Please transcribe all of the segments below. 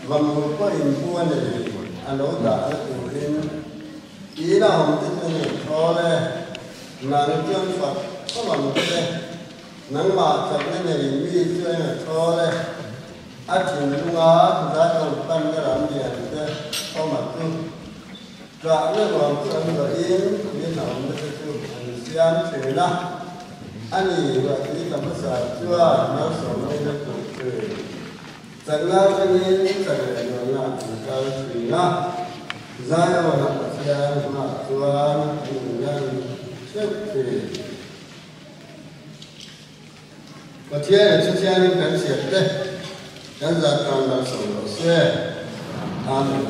và một có hình buôn này anh nói đã từ lên ý là không thích này thôi đây nàng chân Phật có làm thế nàng mà thật này mi chơi này thôi đây ắt chừng chúng á ra trong tâm cái làm gì thế có mặt tu ra cái làm cái anh rồi yên biết nào mới được tu anh xem thế nào anh ấy và cái làm sao chưa nó sống đây được tu chẳng là cái gì chẳng là nó là cái gì na giải mà nó sẽ mà chúa nhân sức thì có thể là chúng ta nên cần siết đấy cái giá càng là sống nó sẽ amen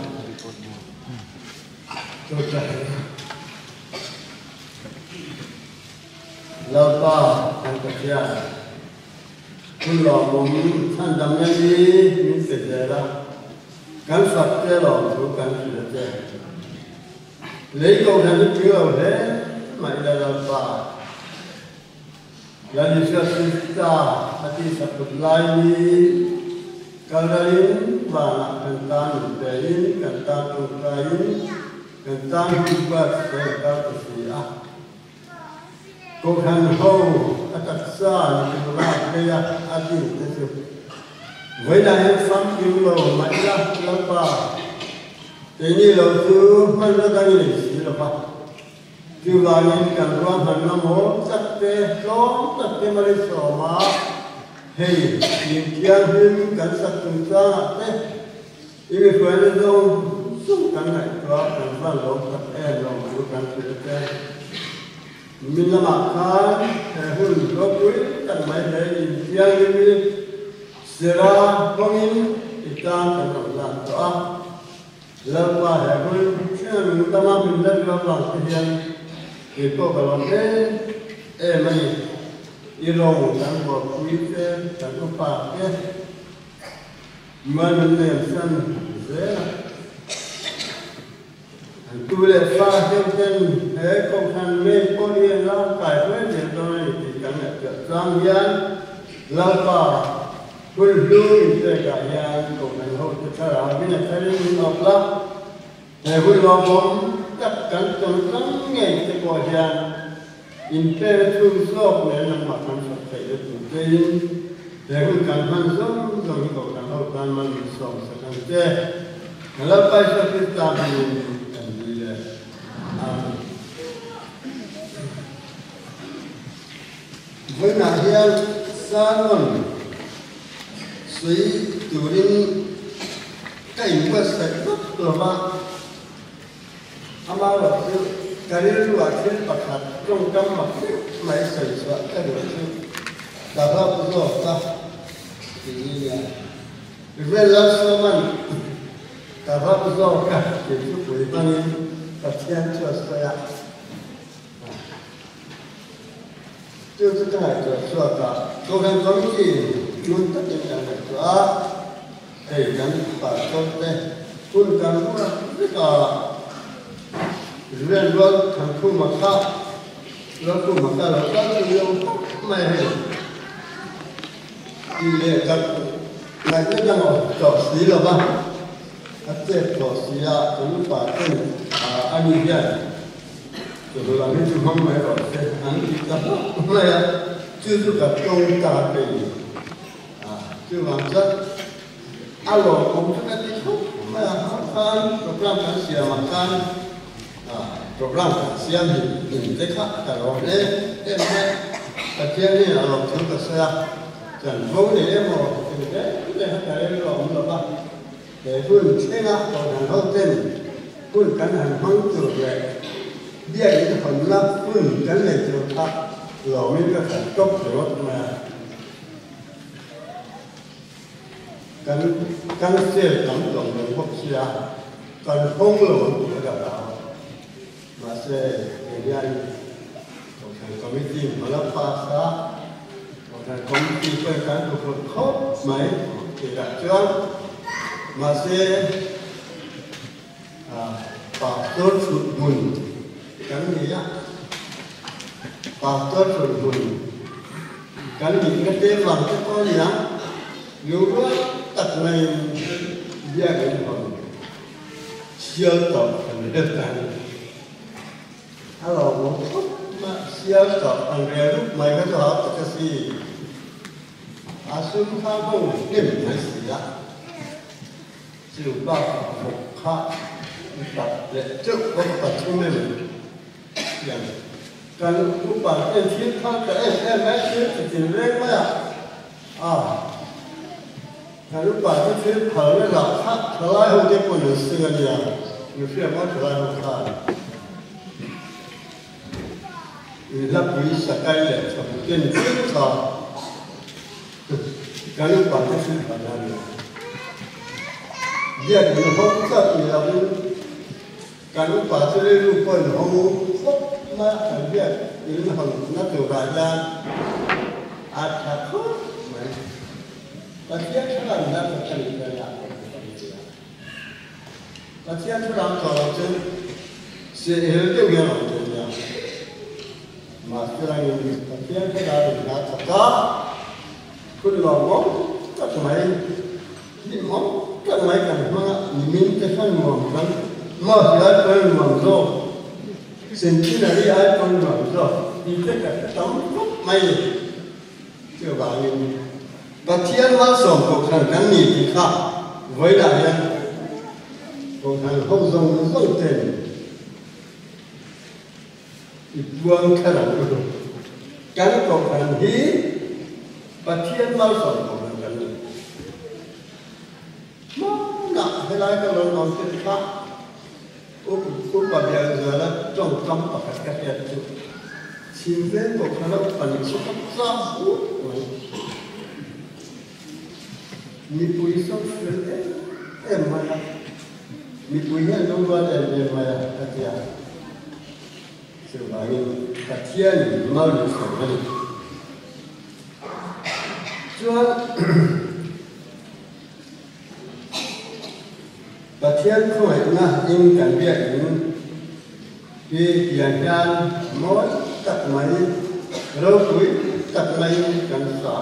tôi thấy lâu ba anh có thểคุณหล่อผมท่านดำเนินดีมีเสร็จแล้วการสัตย์เจ้าหล่อถูกการเสียใจเลยก็ท่านเชื่อเลยไม่ได้รับป่าอย่าดิฉันศึกษาอาทิตย์สัปดาห์นี้การเรียนว่ากันตามเดินกันตามตัวใจกันตามที่ว่าเสียการเสียก็ท่านเขาอาจารย์สอนที่ว่าเรียนอาทิตย์ที่สุดเวลาเห็นฟังอยู่เราไม่ได้รับป่าทีนี้เราคือมันจะได้ยินเสียงป่าคือว่าเห็นกันว่ามันน้ำหอมสักเตะร้องสักเตะมาเลยสอมาเฮ้ยยิ่งเกี่ยวหินกันสักตุ่มซ่าเตะอีกเพื่อนเราสู้กันไหนตัวกันว่าเรากับแอนเราสู้กันเตะมีน้ำมันแต่หุ่นเราคุยกันไม่ได้ยิ่งเกี่ยวหินเสียราบางทีอีกการกันกับหลังตัวแล้วว่าแต่หุ่นเชื่อมันต้องมาเป็นเรื่องกับหลังที่ยังอีกก็แบบนี้ไม่อีโรงทั้งหมดคุยกันทั้งก็ปากเนี่ยมันเนี่ยสั้นเสียตัวเล็กฟ้าเต็มเต็มเฮ้ยก็ทันไม่พอเรียนร่างกายเพื่อเดี๋ยวตอนนี้ติดกันเนี่ยจะสร้างยันแล้วก็คุณดูเด็กยันก็มันเขาจะสร้างไม่ได้ใช้เรื่องออกแล้วแต่คุณลองมองจับกันจนตั้งไงจะก่อยันอินเตอร์ทุ่งโซ่เนี่ยนำมาทำสัตย์ใจตัวเองแต่คุณการพันส่งตรงนี้ก็การเอาการมันส่งสักการเจ้แล้วไปสักที่ตามนี้กันดีเลยเมื่อนาทีสามวันสุยตุรินใกล้เมื่อเสร็จปุ๊บตัวมาอามาแบบการเรียนรู้อาชีพประคับตรงกำมัดไม่ใส่สวะก็เดี๋ยวชื่อแต่พระพุทธเจ้าที่นี่เวลาสมัยแต่พระพุทธเจ้าก็เกี่ยวกับวิปัสสนาปัจจัยชั่วสยาม就是这样子说的，做กันตรงที่นุ่นตัดยังไงตัวเฮ้ยกันปัดต้นเต้คุณกันว่านี่ก็เรื่องรถทางคู่มาข้ารถคู่มาข้าเราก็เลี้ยวไม่ให้ที่เรียกกันนายก็ยังจอดสีหรือเปล่าถ้าเจ็บจอดสีอะถึงป่าเต้นอันนี้เนี่ยตัวเราไม่ชุ่มไม่หรอกแต่อันนี้ก็ไม่อะชื่อกับตรงตาเป็นชื่อว่าจะอารมณ์ของทุกคนที่เขาไม่อาการโปรแกรมการเสียมาการโปรแกรมการเสียมีเด็กค่ะแต่เราเนี่ยแต่เที่ยงนี้เราถึงกับเสียจันทร์พวกนี้มันเป็นเด็กแต่เราไม่รู้ว่าแต่คุณเช่นนะตอนนั้นเขาเต้นคุณกันหันห้องจุดเลยเบี้ยอีกคนละคุณกันเลยจุดทักเราไม่ก็ขัดจบรถมากันเสียต่ำตรงในพวกเสียกันพงหลงกับเรามาเสียเรียนของทางคอมมิตี้มาแล้วภาษาของทางคอมมิตี้เป็นการทุกคนครบไหมที่รักเจ้ามาเสียปากต้นสุดหุ่นกันนี่อะปากต้นสุดหุ่นกันนี่ก็เต็มหลังจะก็เนี่ยอยู่ว่าตัดใน dia cái hồn siêu tập thành đất này alo một phút mà siêu tập thành cái lúc mày cái đó tất cả gì sung pha bông điểm hay gì á chịu bao phục khá tập để trước có tập trung mìnhอย่างการรูปแบบเป็นชีวิตเขาแต่แม้ชีวิตจริงเล็กมากการรูปแบบเป็นชีวิตเผยหลักทักทลายหัวใจคนหนึ่งเสื่อมอย่างอยู่เพียงว่าทลายหัวใจรับวิสกายเลยทำเป็นชีวิตเขาการรูปแบบเป็นชีวิตแบบนั้นเยี่ยมอยู่ห้องก็มีอะไรการรูปแบบที่ได้รูปเป็นห้องมาอันเดียยืนหันนักตุลาจารย์อาจจะคุ้มไหมประเทศที่เราได้ประกันกันอย่างประเทศที่เราต่อจะเสียเหตุเดียวกันหรือเปล่ามาที่เราอยู่ประเทศที่เราอยู่นะสักการคุณลองมองก็ทำไมที่มองก็ทำไมกันมามีแต่ขั้นมองกันมาที่เราเป็นมองโลกสิ่งที่เราได้ทำมาแล้วมีแต่การทำไม่เชื่อบางอย่างประเทศว่าส่งพวกท่านกันนี่ที่ข้าไว้ได้ยังพวกท่านเขาส่งส่งเต็มอีกวงขนาดนั้นการพวกท่านที่ประเทศว่าส่งพวกท่านกันนี่มันหนักเวลาก็ลองที่ข้าUpaya jalan jangkam pakai kaki itu, cinta bukan paling suka tahu. Ni puisi sudah mana? Ni puisi nombor mana? Katia, sebagai katia ni malu sekali. Jualประเทศเขาเห็นนะยิ่งกันเรียกยิ่งที่อย่างการมอดตัดไม้เราคุยตัดไม้กันสา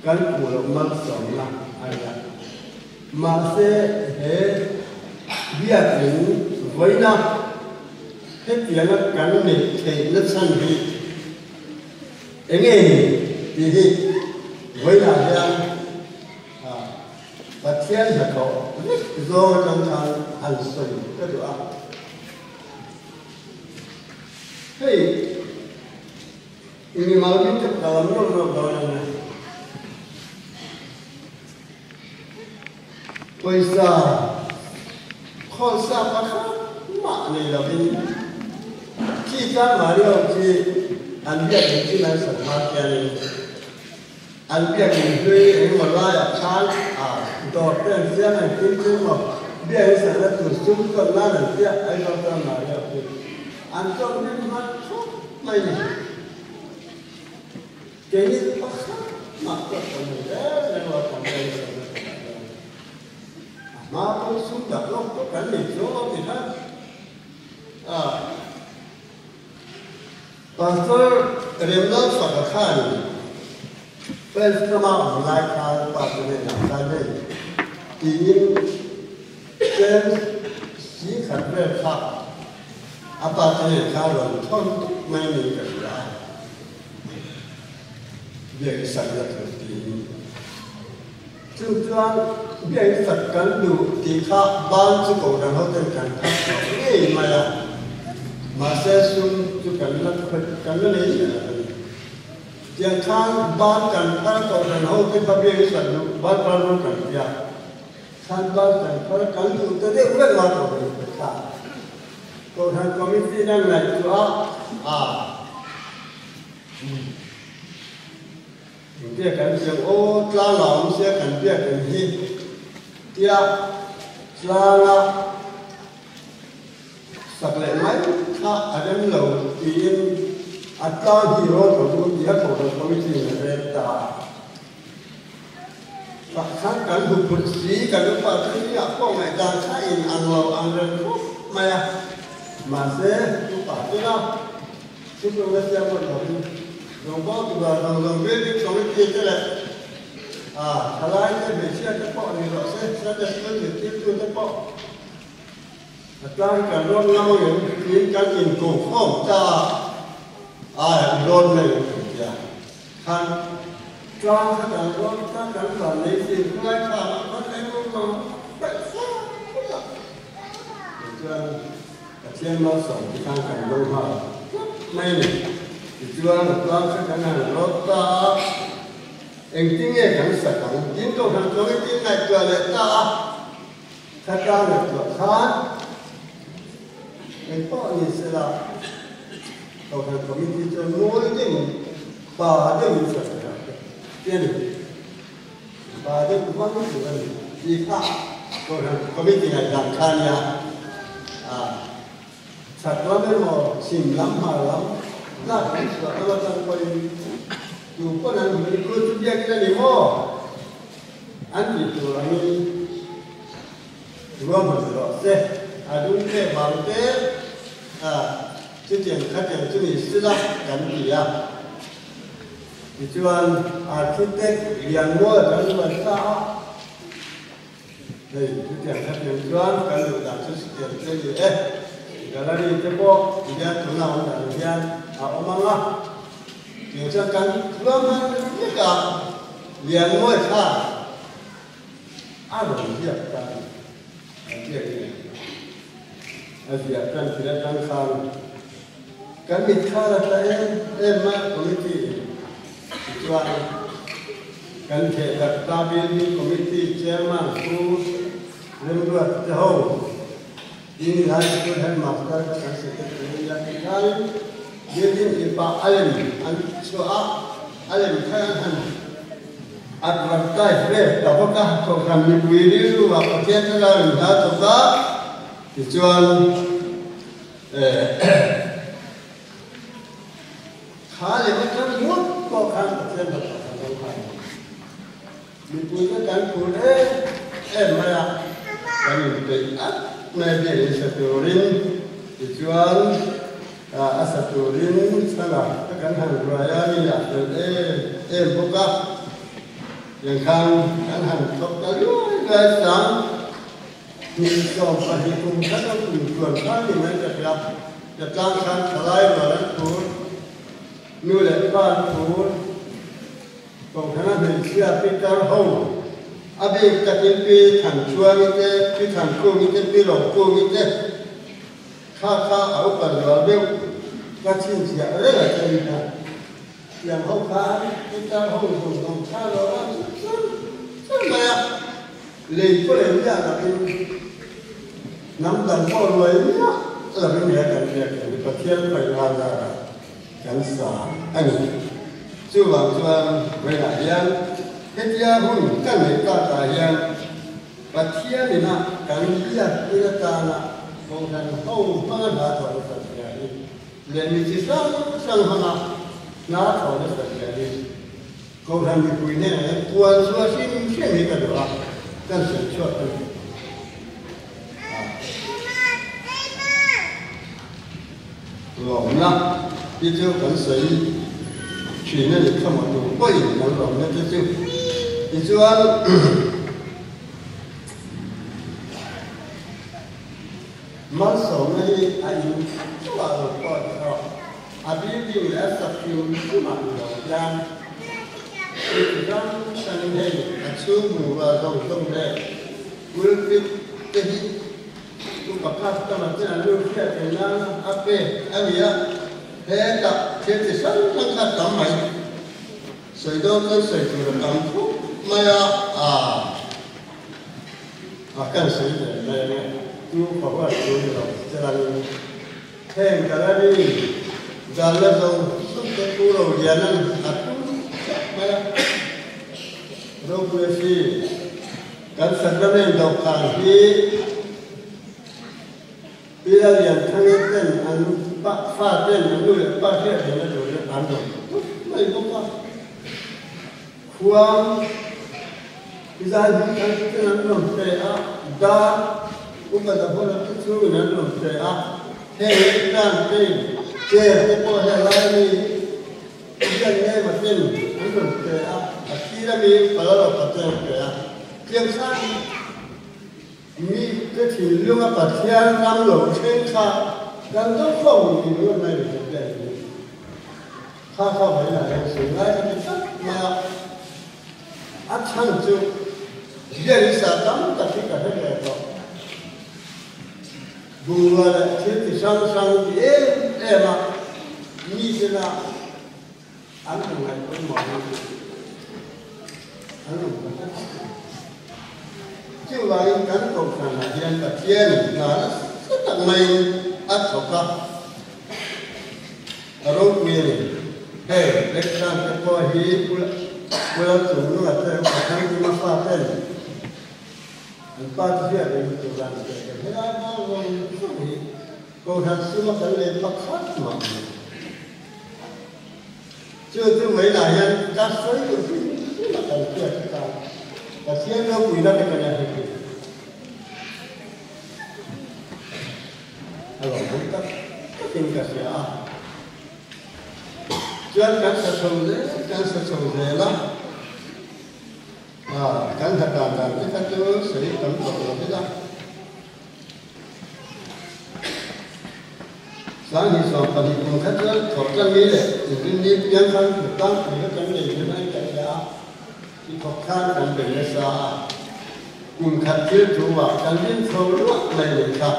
กันปูลมันสองนะอะไรมาเสียเหตุเรียกยิ่งไว้นะเหตุอย่างนั้นกันนี่เหตุนั้นสั้นดีเองที่ไว้นะอย่างประเทศเขาโซ่จังทางอันสวยก็ดูอ่ะเฮ้ยini mau kita dalam nol dalamnya Pesa kosa apa mak ni lah ini kita Mario si anbiak ini lah sama kian anbiak ini yang mulai kan dokter siapa yang kimchi mau dia sana tu sumber mana dia ayat orang Mario tu antum ni macam mana jadi pasal mak tu orang lewat kamera mà tôi xuống đặt lông có cảnh liệt số thì đó pastor remda sakhan pestama lai kha pastor na sai tin chen si khan ve kha apa te kha ro thon mai ni ka ra ye sa ya ti chúng ta biết Phật cán đủ thì khác ban cho cổ đàn hậu tên cảnh thấp cái mà sẽ xuống cho cảnh nó Phật cảnh nó lấy tiền khang ban cảnh thấp cổ đàn hậu tên pháp biết Phật đủ ban ban luôn cảnh kia khang ban cảnh thấp cảnh đủ tới đây cũng là cổ đàn Phật cổ đàn committee đang này cho dia kan siang oh telah lama saya kan dia kan dia telah sakle mai kha adam lo tin atta hero to dia ko to komiti ne ta pakhan kan bu kursi kan pa ni apa mai dan sain an lo an ren mai ma se tu pa tu na tu ko ga sia ko Đồng bác của bà đồng bếp đi trong cái kia thế này ทลายจะไม่เชื่อจะปอนี่หรอกเสียจะต้องอยู่ที่ตัวจะปอตอนการร่วมเงาอย่างนี้การกินกุ้งข้าวจ้าโดนเลยอย่างท่านจอมถ้าการร่วมถ้าการสอนในสิ่งที่ไม่ทำมันให้รู้มาแบบซ่าจนเชื่อมาส่งที่ทางการร่วมมาไม่เนี่ยจวนตอนถ้าการรถตาเองที่เนี่ยกันสักครั้งยิ่งตัวทางตัวไม่ที่ไหนตัวเล็กตาถ้าการเนี่ยตัวท่านเองก็นี่เสียละตัวทางตัวไม่ที่จะโน้ตจริงป่าเรื่องสักครั้งเดี๋ยวป่าเรื่องความรู้สึกอะไรดีข้าตัวทางตัวไม่ที่ไหนดังข้าเนี่ยสักวันไม่หมดสิ่งล้ำมาล้ำน่าเป็นส่วนเราต้องไปอยู่ก็นั่นมันคือทุกอย่างที่นี่โม่อันนี้ตัวนี้รวมหมดเลยเสียดูเนี่ยบางทีที่เจียงขัดเจียงที่นี่สิละกันดีอ่ะที่วันอาทิตย์เด็กเรียนมั่วกันวันเสาร์เลยที่เจียงขัดเจียงที่วันกันอยู่ต่างที่เจียงที่นี่การนี้จะบอกเรียนถึงเราแต่เรียนเอามาละเกี่ยวกับการรวมมันนี่ก็เรียนมั่วค่ะอารมณ์เรียบกันเรียบกันเรียบกันเรียบกันข้างการมีค่าอะไรมาคอมมิตี้ที่ว่าการเทศตาบิลคอมมิตี้เจ้ามันผู้เรื่องด้วยเจ้ายิ่งหลายคนให้มาฟังการเสด็จในยามการเดี๋ยวนี้อีป่าอัลเลมอันชัวอัลเลมแค่นั้นอัดวันใต้เรื่องแต่พวกเขาเขาทำมีวิริยุว่าประเทศเราหน้าตัวก็ที่ชวนขาเลยมันทั้งหมดก็ข้างประเทศเราทั้งหมดมีคุยกันคุยมาการเป็นไม่เป็นสตูรินที่ชวนสตูรินสนะกันทางรายนี้อยากเป็นพวกเขาอย่างข้างกันทางทบกันด้วยกันสั่งมีสองปฏิกุลถ้าเราอยู่ส่วนข้างนี้มันจะรับจะตั้งการทลายมาแล้วพูดนู่นแหละบ้านพูดตรงนั้นเป็นเชื่อพิจารณาห้องอาเบกตัดเป็นปีถังชัวมิเตปีถังกู้มิเตปีหลงกู้มิเตข้าเอาไปเราเบลก็ชิ้นเสียอะไรกันนะอย่างห้องค้าพิจารณาห้องส่งของข้าเราซึ่งมาเลยก็เลยไม่ได้เป็นน้ำดันพ่อรวยเนี่ยเราเป็นเรื่องกันเรื่องประเทศไปมากันสาอันนี้ช่วงเวลาอย่างเฮียหุ่นกันในตาตาอย่างประเทศนี่นะการเรียกเรื่องตานะคงกันเข้ามาหาตัวสัตว์ใหญ่เรื่องมีสิ่งสั่งมาหน้าตัวสัตว์ใหญ่คงทำให้คุยเนี่ยตัวส่วนสิ่งนี้ก็ดูอ่ะกันเสียชดกันหลงนะที่เจ้ากันใส่去那里看嘛，有不一样的，那就你说，马上那里还有多少个哦？啊，比如来十票是嘛有样，一张三天啊，出门啊，动的，我这里都把卡当了这样六片的那阿伯阿姨啊。เฮ้ยแต่เชื่อที่ฉันทั้งขาดทำไมใส่ดอกก็ใส่ตัวดำทุกไม่กันใส่เลยเนี่ยดูเพราะว่าดูเราจะรันแท่งกันแล้วนี่ดันแล้วเราสุดที่กูเราเรียนนั่นตุ้มไม่เราเพื่อสิกันสักนั้นเองดอกคางที่ปีละเรียนทั้งนี้เต้นอันป้าฟ้าเต้นอันนู้นป้าเที่ยวเห็นแล้วดูเรื่องอันนู้นไม่บอกว่าความพิจารณาทั้งที่นั่นนู้นเตะดาอุปสรรคพวกนั้นทุกนั้นนู้นเตะเฮ้ยนั่นเต้นเจ้าพวกเฮลัยนี่ยังไงมาเต้นอันนู้นเตะที่ จะมีพลังปัจจัยเกิดเพียงข้างมีก็ถึงเรื่องปัจจัยนำหลงเช่นข้าดังต้องเข้ามีเรื่องไม่ได้เกิดข้าเข้าไปไหนสิ่งไหนที่จะมาอัดฉันจุดเรื่องสาตั้งแต่ที่กระทั่งเลยก็ดูว่าที่ช่างเอ๋มามีเจ้าอันนั้นไงก็มองอันนั้นที่ว่าอย่างนั้นก็ขนาดยังปัจจัยนั้นก็ตั้งไม่อัดเขาก็อารมณ์มีเฮ้เล็กน้อยก็ฮีกุลสูงนู่นแต่ว่าทั้งที่มาฟาดเป็นฟาดเสียเลยตัวนั้นเองเฮ้ยนั่นเราก็ทำสิ่งที่เราพักขัดมาเชื่อถือไม่ได้ยังจัดสรรอยู่ที่เราต้องเชื่อถือกันแต่เชื่อเราคุยได้ไม่ได้ให้กินเราผมก็กินกันเสียจนการสะสมเลยละการทำการที่เขาจะใช้ตั้งตัวเราได้สามีสองปฏิบัติเขาจะขอจะมีเลยถึงนี้ยังคงถูกต้องหรือจะมีอยู่ในใจเราที่ขอข้ามกันเป็นเรื่องสาคุณขัดขืนถูกว่าการเลี้ยงเขาล้วนไม่เลยครับ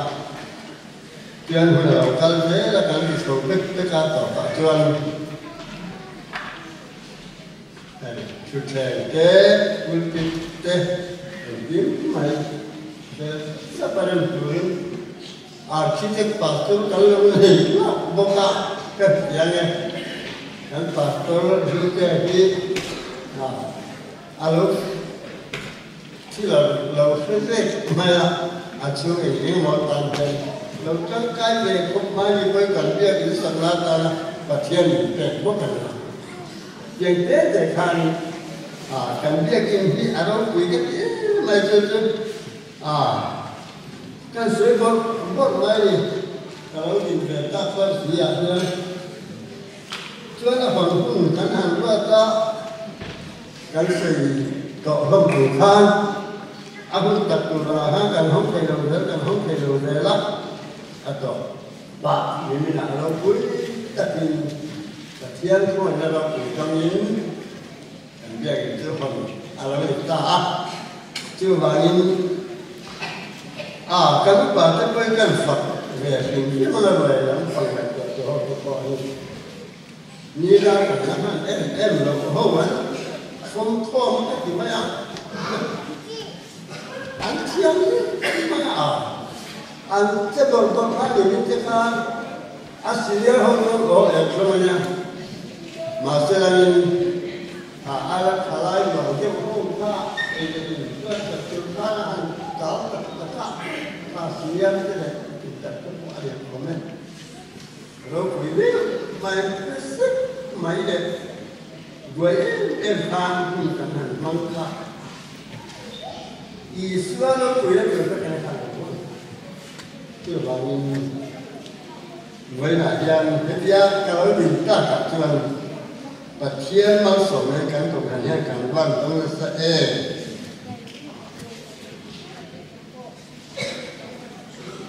เพียงหัวเราการเลี้ยงและการที่เขาเป็นการต่อไปจนชุดแทนเก๋กุลปิเตยิ้มไม่เด็กสับปะรดตัวarsitek pastor kalau ini buka yang kan pastor juga di alus sila lalu selesai maya acu ini mau tantang lalu cangkai le kumai pergi dia di sana tanah pasien bukan yang dia kan kan dia kini ada kuikat macam kan sebab buat lagi kalau di kereta pas dia cuaca panas kan hambat kan kau bukan aku tak pernah kan hong lah atau pak ini nak lalu tapi kasihan semua dalam kami kan dia itu pun alam kita cuba ini kan baca kan fak ini mana boleh yang fak itu ni dah kan lo hawan phong thom cái gì vậy anh chiang ni mana anh sẽ còn phát triển cái kan Asia hong lo ekstremnya masih lagi alat halai lo dia hong ka ini kecerdasan kau Asia itu kita semua ada komen. Kalau ini mai deh, gue erfan pun kan mangka. Islam itu ya kita kena tahu. Itu bangin. Gue nak yang dia kalau minta tak cuman pasien masuk kan tugasnya kan bang tugas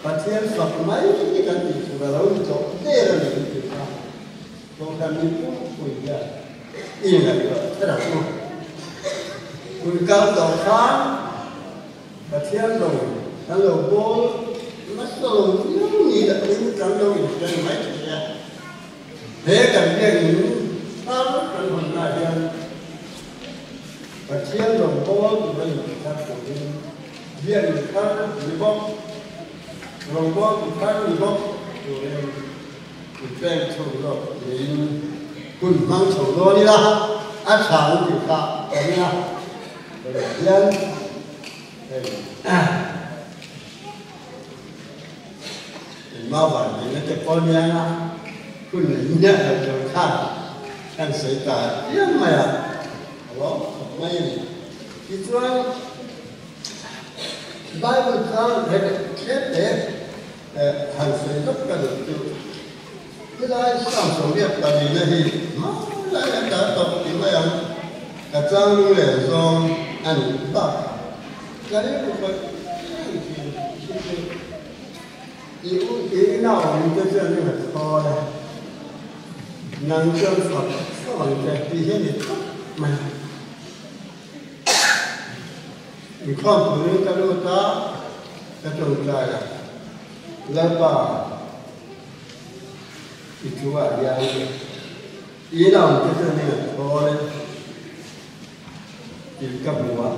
pasien suatu mai ini kan itu kalau untuk daerah itu bukan itu punya ini juga terus kalau dokter pasien dong kalau bol masuk ini tak ini kalau ini kan mai ya kan dia ini kalau kan mana pasien dong bol juga kita punya dia ini kan di bawah Rombong bukan rombong, bukan cowok ini pun mang cowok ni lah, asal kita ini lah, kemudian mawan ini terpolnya pun ini ada cowok kan sekitar yang mana, Allah mana itu Bible kan ada hàng水tất cả được chịu cái lai sang sổ nghiệp là gì này mà lại đã tập thì mấy ông cả trang luôn là do ăn bạc cái đấy cũng phải ý nào mình cho chơi như là thôi năng chơi Phật có bằng cái gì hết mà mình không có những cái đồ ta cái trồng trái là bà thì chú ạ ý nào mình cho chơi như là thôi thì cấp múa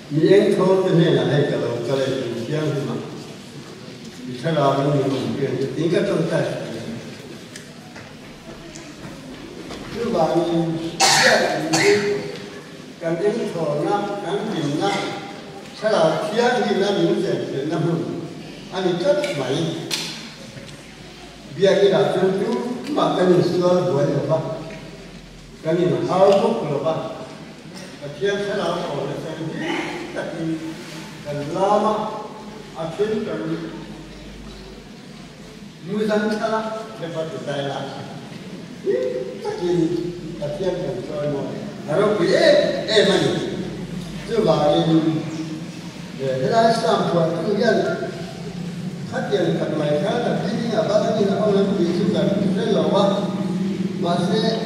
miếng thô thế này là hay cả lâu cái này mình xem thì mà vì thế là mình quyền tính cái trong tay cứ bảo mình cần đến thổ năm cần tìm năm thế là phía thì là mình sẽ chuyển năm hơn anh rất mấy việc cái là chân chú mà cái mình xưa với là ba cái mình háo hức là ba và thiên thế là khổ là thành tất nhiên cần lama à thiên cần nuôi dân thế là để bắt được tài là tất nhiên là thiên cần chơi một là đâu bị em mà chứ bảo để thế là làm thuận tự nhiên phát triển cần mày khá là cái gì là bác ấy là ông ấy bị chúng ta rất là quá mà sẽ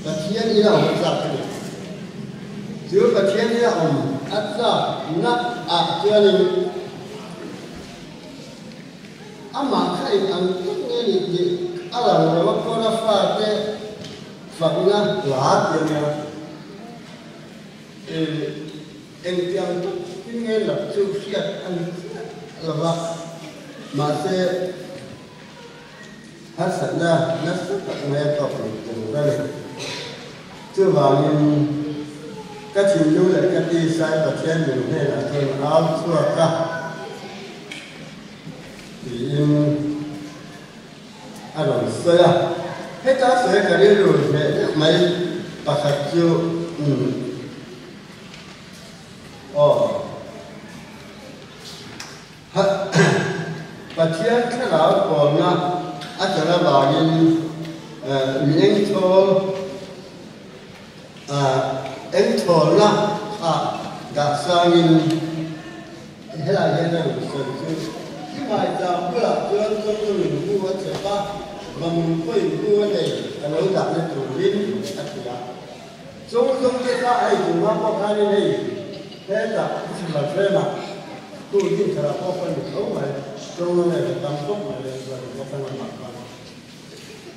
là thiên ý nào cũng giặc này giữa và thiên ý nào ắt ra nắp cho nên mà khai ăn tất nhiên thì là người mà có nó pha cái phật na lá tiền nha em tiếng tất cái nghe là siêu siết ăn là vậy mà sẽ hát sẵn ra nó rất là nghe tập được ra này chưa vào nhưng các chị lưu lại các đi sai và trên mình đây là tôi áo xua cả thì anh làm sơi à hết ta sơi cả đi rồi để mấy bà khách chưa và thiên cái lão còn na anh sẽ là bảo như miếng thô em thô na đã sang in thế là hiện nay mình sử dụng cái bài giảng của là cho mình mua chế ba và mình quay mua này là nó giảm lên từ linh anh chị ạ trong cái xã hội chúng ta có cái này thế là chỉ là thế mà tôi tin là có phần xấu mà trong này là tâm tốt mà là có phần mặt mà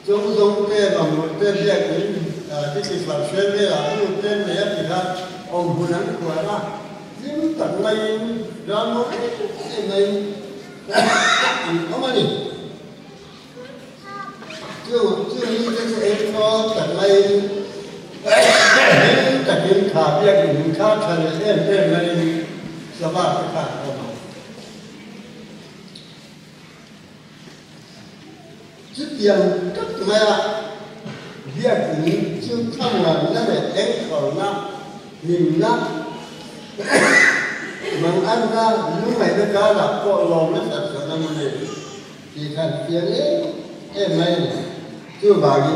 trong cái mà một cái việc ấy cái sự phát triển này là một cái này thì là ông huấn luyện của nó nhưng tận này ra một cái này ông anh chưa như cái em có tận này tận em khá việc mình khá thành em này là ba cái khác trước tiền rất mẹ việc những chưa không là nó để em khẩu năm nhìn năm mình ăn ra lúc này nó cá là cọ lò nó thật sự năm này thì thành tiền ấy em này chưa vào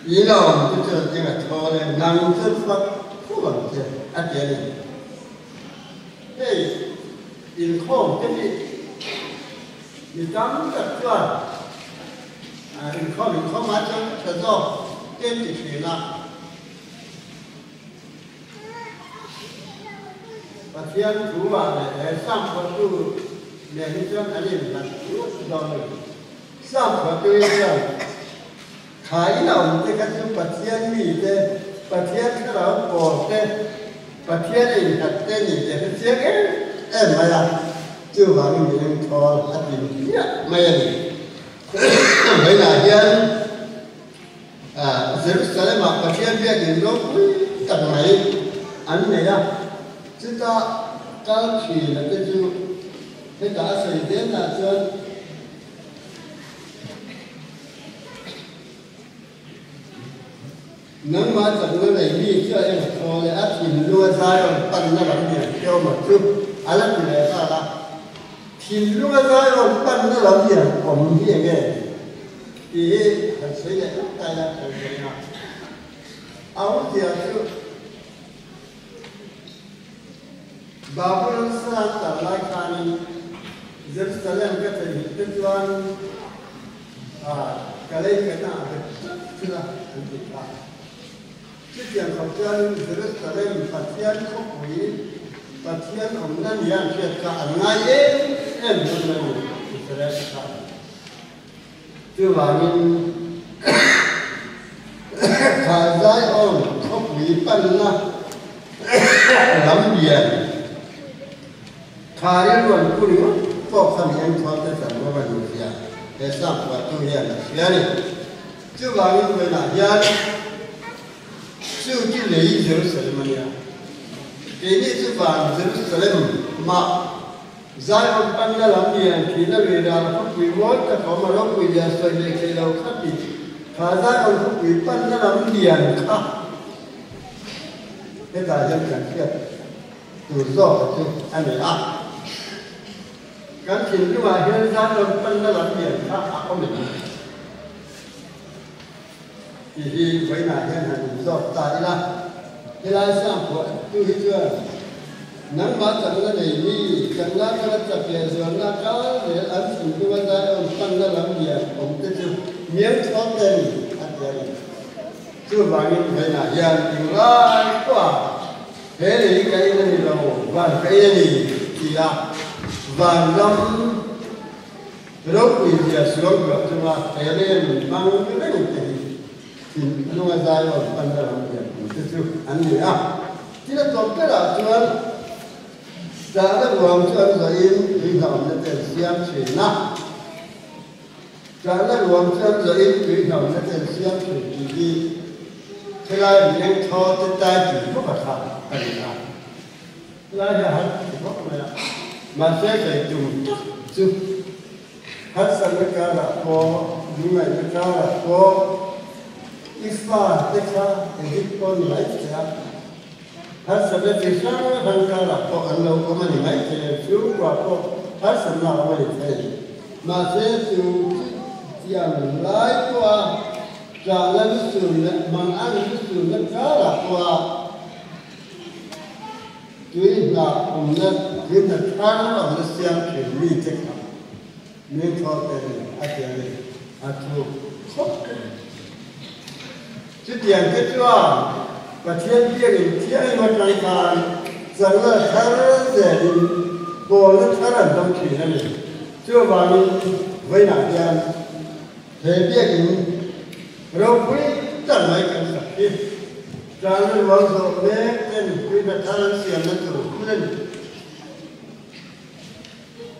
ý nào tôi chưa tiếng là thôi nằm rất phật không bằng tiền ăn tiền này hey in không cái gì in trắng rất là in không mà cho thật do tên thì chỉ là và thiên chủ vào để sang Phật tu để những chuyện anh em là do mình sang Phật tu rằng thái nào cái chúng Phật thiên gì thế Phật thiên cái đó cổ thế Phật thiên này thật tên gì thế thiên ấy em mà là chưa vào những người thọ thật gì mày vậy là dân Jerusalem mà Phật thiên biết gì nó tận mấy anh này đó chúng ta cao chỉ là cái chú cái cả xảy đến là chân nắng mà chẳng có này đi cho em thôi áp thì lúa ra rồi pan nó làm gì kêu mà chút anh làm gì là sao là thì lúa ra rồi pan nó làm gì còn gì vậy thì thật sự là tay là thật sự là áo tiệt chứ Babylon sang ta lại khan Jerusalem cái thời cái tuan cái này cái nào cái là cái gì cả cái tiền học chân Jerusalem phát triển không quý phát triển ông nên nhận việc cả ngày em luôn rồi Israel cả chưa vào nhưng khả giải ông không quý phân na lắm điện khả đi luôn cũng được có phần em thoát cái phần của mình rồi để sang và tu hiện là thế này chưa vào những người là dân chưa chỉ lấy Jerusalem này cái này chưa vào Jerusalem mà giải ông ban ra làm gì thì nó về ra là quý vốn các họ mà nó quý giá xoay để cái đầu khác đi khá giải ông không quý ban ra làm gì khác cái đại dân cần thiết từ do cái anh này cái chuyện như vậy hiện ra ông ban ra làm gì khác không được thì với này hiện hành do tại là cái lai sang của tôi hiểu chưa nắng bát chẳng là đầy mi chẳng là cái chặt bè giường là có để ăn sinh cái vấn đề ông tăng ra làm gì ông tự chịu miếng thoát tên ăn gì chưa bao nhiêu vậy là giờ nhiều lắm quá thế thì cái này là và cái này thì là và năm lúc mình giờ xuống được chúng ta cái này mình mang cái này thì nó là dài rồi tăng ra làm gì tự chịu ăn gì chỉ là tổng cái là chuyện đã là gồm cho anh rồi in đi học nó tên xem chuyện na đã là gồm cho anh rồi in đi học nó tên xem chuyện gì thế là những thọ tên tai chỉ có phải học cái gì là hết chỉ có cái này mà sẽ phải dùng chứ hết sân cái cả là có những ngày cái cả là có ít pha tất cả những con lấy ra hết sân cái gì khác hơn cả là có anh đâu có mình lấy thì phiếu qua có hết sân nào vậy thì mà sẽ dùng tiền lái qua trả lên sườn bằng ăn cái sườn nó khá là qua tuy là ông nên khi nó khá là nó xem thì mi thích lắm mi thọ tên này chú khóc chứ tiền cái chưa và thiên kia thì thiên mà cái thằng rằng là thằng để đi bộ nó thằng làm trong thủy này chưa vào đi với nạn nhân thế biết thì rồi quý chẳng mấy cái gì cho nên vào rồi đấy nên quý đã thằng xiên nó từ quý lên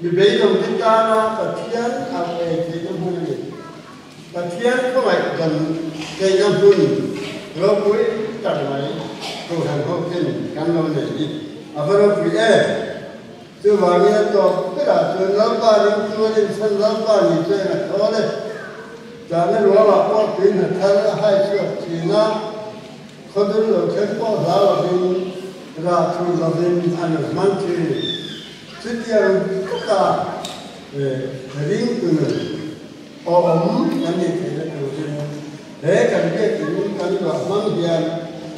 vì bây giờ chúng ta nó và thiên về thì nó không được và thiên có phải gần cây năm hương rồi quý chẳng mấy câu hàng hậu thiên căn lâu này đi rồi quý chưa vào nghe to cái là chuyện lắm ba đến chưa đến sân lắm ba thì chơi là khó đấy cho nên nó là có tiền là thay hai chuyện thì nó không đến được cái có là bên ra thu là bên ăn mang chơi chứ tiền tất cả riêng từ ổn anh đi thì là đầu tiên để cần biết thì cần là mang tiền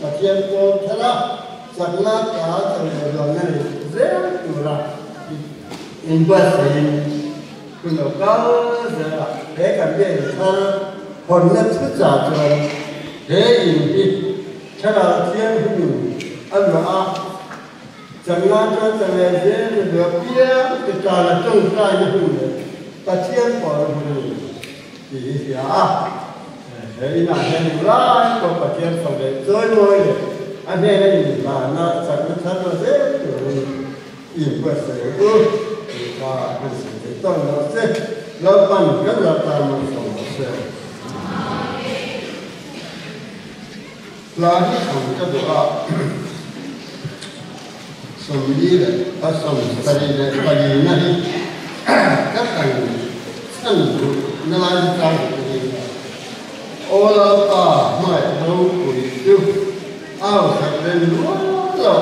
và tiền có thế nào chẳng là cả thời rồi này dễ nhiều là in qua thìคุณเราก็จะเด็กกันเด็กถ้าคนนั้นทุกจ่าจะเด็กอินดีถ้าเราเที่ยงอยู่อันว่าจังหวะจะเลยเดี๋ยวเดี๋ยวเพี้ยจะจ่าละจงใจอยู่เลยแต่เที่ยงพอเราอยู่ดีเสียเฮ้ยน่าจะอยู่ร้ายก็ปะเที่ยงสองเลยจอยเลยอันนี้นี่มาน่าจะเป็นท่านเราเสียอยู่อินกว่าเสียก็ต้องเราเสร็จเราปั้นกันเราตามมันส่งเสร็จปลาที่ทำก็บอกว่าสมดีเลยผสมใส่เลยปลาดีนั่นก็ตั้งตั้งนั่นแหละตั้งโอ้เราป่าไม่รู้คุยดูเอาสักเรื่องรู้เรา